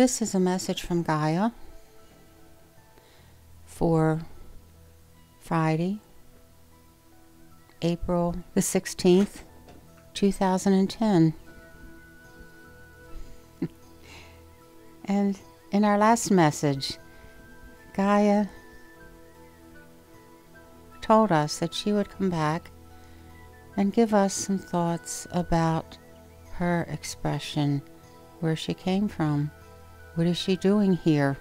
This is a message from Gaia for Friday, April the 16th, 2010. And in our last message, Gaia told us that she would come back and give us some thoughts about her expression, where she came from. What is she doing here?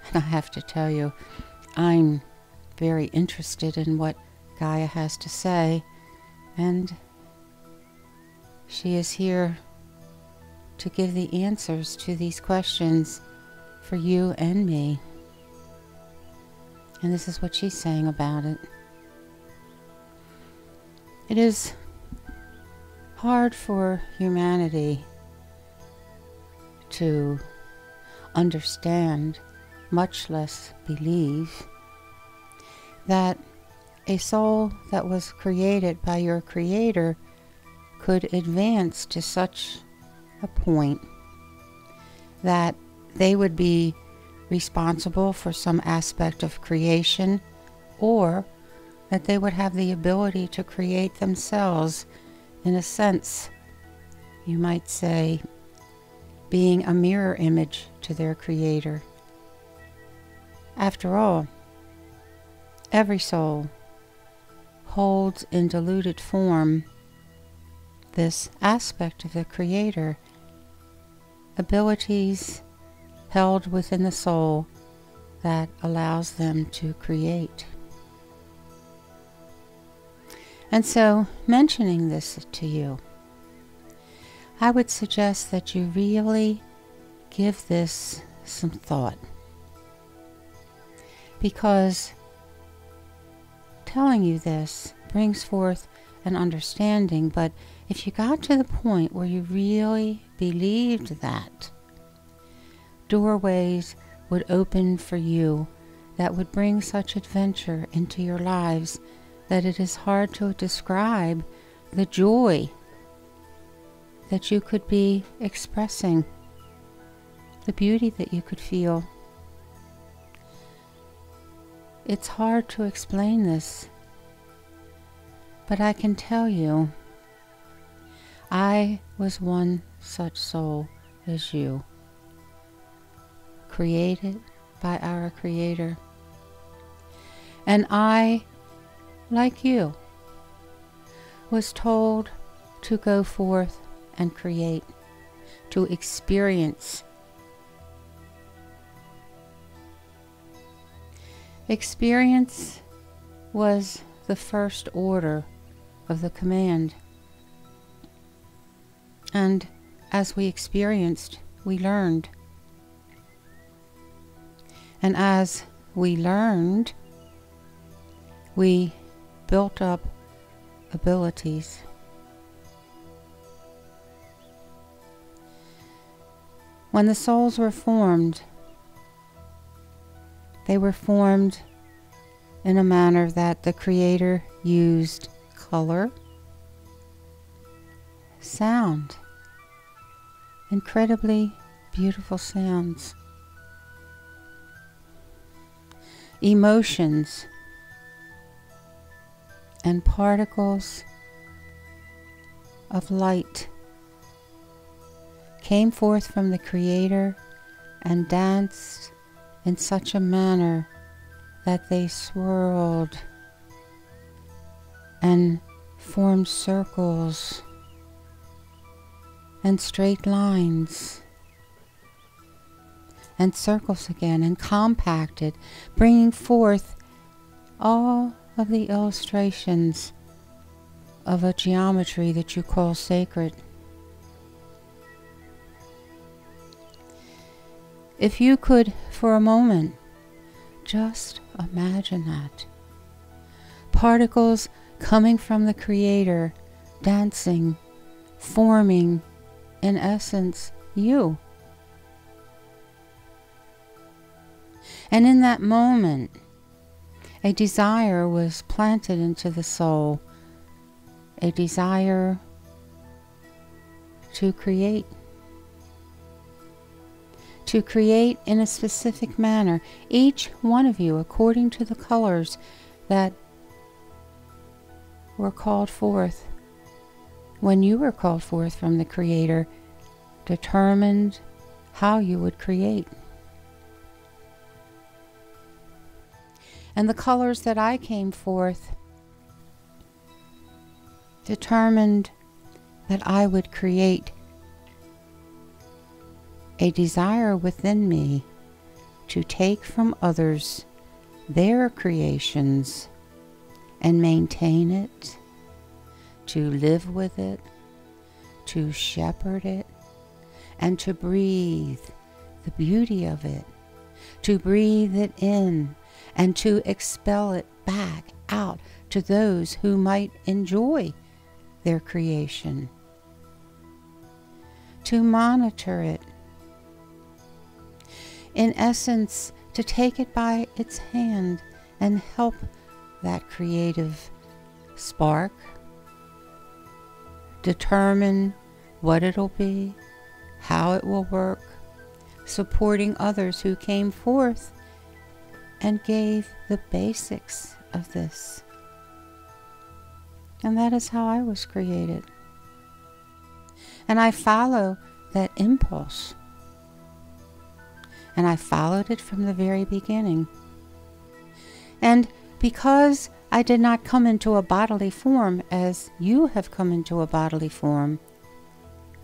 And I have to tell you, I'm very interested in what Gaia has to say, and she is here to give the answers to these questions for you and me. And this is what she's saying about it. It is hard for humanity to understand, much less believe, that a soul that was created by your Creator could advance to such a point that they would be responsible for some aspect of creation, or that they would have the ability to create themselves, in a sense, you might say, being a mirror image to their Creator. After all, every soul holds in diluted form this aspect of the Creator, abilities held within the soul that allows them to create. And so, mentioning this to you, I would suggest that you really give this some thought, because telling you this brings forth an understanding. But if you got to the point where you really believed that, doorways would open for you that would bring such adventure into your lives that it is hard to describe the joy that you could be expressing, the beauty that you could feel. It's hard to explain this, but I can tell you, I was one such soul as you, created by our Creator. And I, like you, was told to go forth and create, to experience. Experience was the first order of the command. And as we experienced, we learned. And as we learned, we built up abilities. When the souls were formed, they were formed in a manner that the Creator used color, sound, incredibly beautiful sounds, emotions, and particles of light came forth from the Creator and danced in such a manner that they swirled and formed circles and straight lines and circles again, and compacted, bringing forth all of the illustrations of a geometry that you call sacred. If you could, for a moment, just imagine that. Particles coming from the Creator, dancing, forming, in essence, you. And in that moment, a desire was planted into the soul, a desire to create, to create in a specific manner, each one of you according to the colors that were called forth when you were called forth from the Creator, determined how you would create. And the colors that I came forth determined that I would create a desire within me to take from others their creations and maintain it, to live with it, to shepherd it, and to breathe the beauty of it, to breathe it in, and to expel it back out to those who might enjoy their creation, to monitor it, in essence, to take it by its hand and help that creative spark determine what it'll be, how it will work, supporting others who came forth and gave the basics of this. And that is how I was created. And I follow that impulse. And I followed it from the very beginning. And because I did not come into a bodily form as you have come into a bodily form,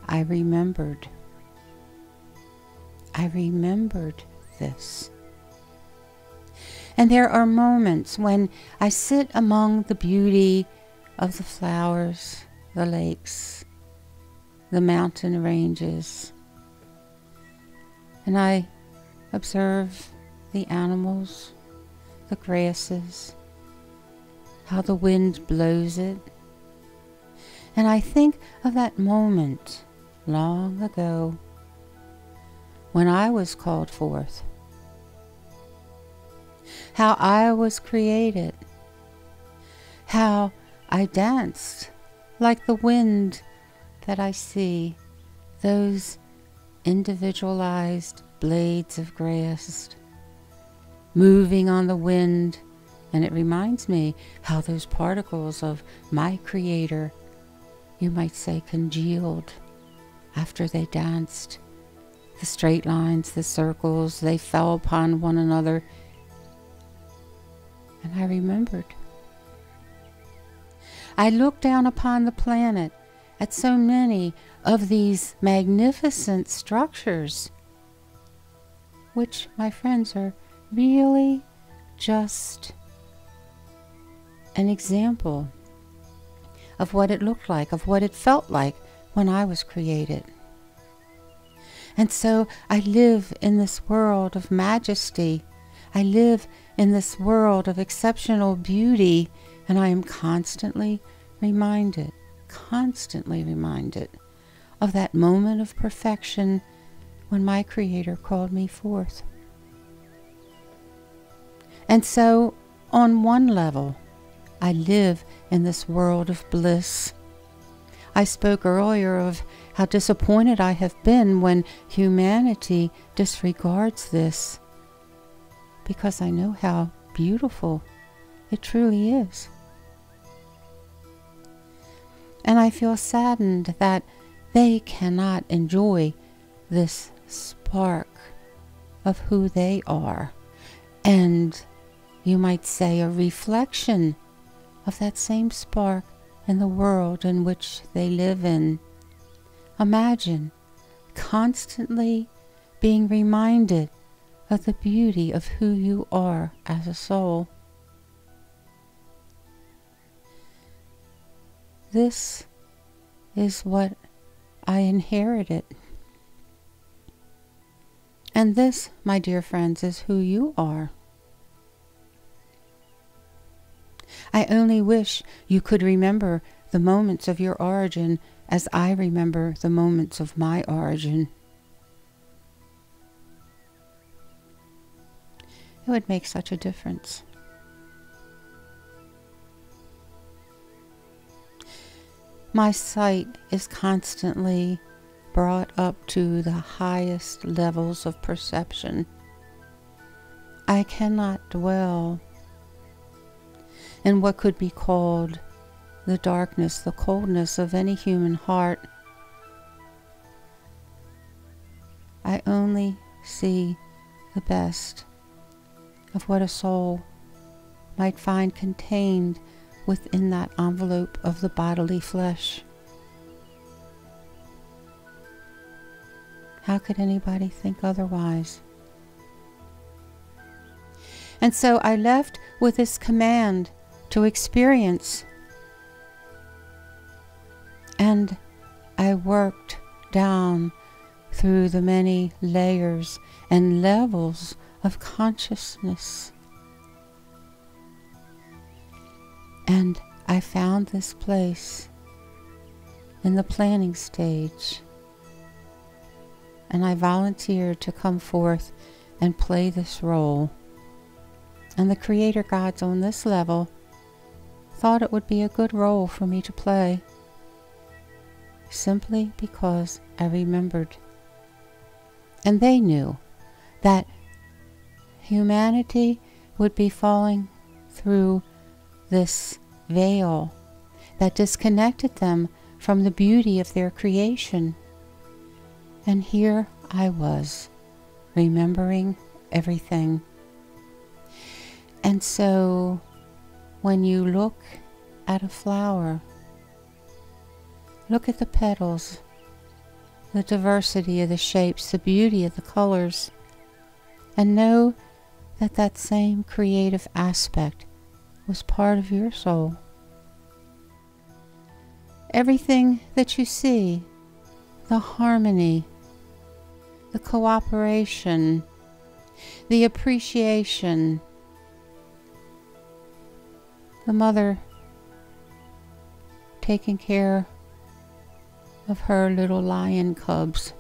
I remembered. I remembered this. And there are moments when I sit among the beauty of the flowers, the lakes, the mountain ranges, and I observe the animals, the grasses, how the wind blows it. And I think of that moment long ago when I was called forth, how I was created, how I danced like the wind that I see, those individualized blades of grass moving on the wind. And it reminds me how those particles of my Creator, you might say, congealed after they danced. The straight lines, the circles, they fell upon one another. And I remembered. I looked down upon the planet at so many of these magnificent structures, which, my friends, are really just an example of what it looked like, of what it felt like when I was created. And so I live in this world of majesty. I live in this world of exceptional beauty, and I am constantly reminded of that moment of perfection when my Creator called me forth. And so, on one level, I live in this world of bliss. I spoke earlier of how disappointed I have been when humanity disregards this, because I know how beautiful it truly is. And I feel saddened that they cannot enjoy this spark of who they are, and you might say a reflection of that same spark in the world in which they live in. Imagine constantly being reminded of the beauty of who you are as a soul. This is what I inherited. And this, my dear friends, is who you are. I only wish you could remember the moments of your origin as I remember the moments of my origin. It would make such a difference. My sight is constantly brought up to the highest levels of perception. I cannot dwell in what could be called the darkness, the coldness of any human heart. I only see the best of what a soul might find contained within that envelope of the bodily flesh. How could anybody think otherwise? And so I left with this command to experience. And I worked down through the many layers and levels of consciousness. And I found this place in the planning stage. And I volunteered to come forth and play this role. And the Creator gods on this level thought it would be a good role for me to play, simply because I remembered. And they knew that humanity would be falling through this veil that disconnected them from the beauty of their creation. And here I was, remembering everything. And so, when you look at a flower, look at the petals, the diversity of the shapes, the beauty of the colors, and know that that same creative aspect was part of your soul. Everything that you see, the harmony, the cooperation, the appreciation, the mother taking care of her little lion cubs,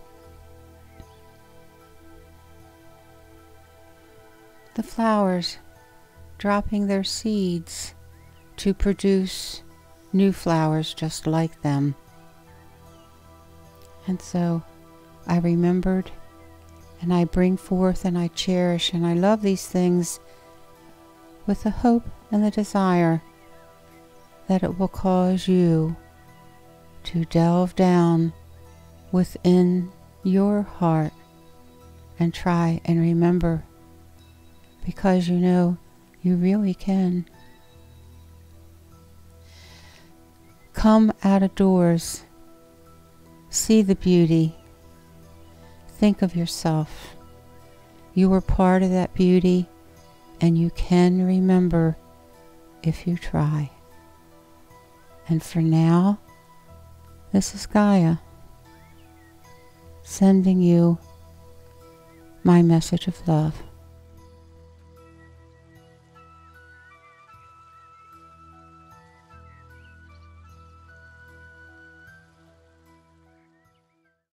the flowers dropping their seeds to produce new flowers just like them. And so I remembered, and I bring forth, and I cherish, and I love these things with the hope and the desire that it will cause you to delve down within your heart and try and remember, because you know you really can. Come out of doors, see the beauty, think of yourself. You were part of that beauty, and you can remember if you try. And for now, this is Gaia sending you my message of love.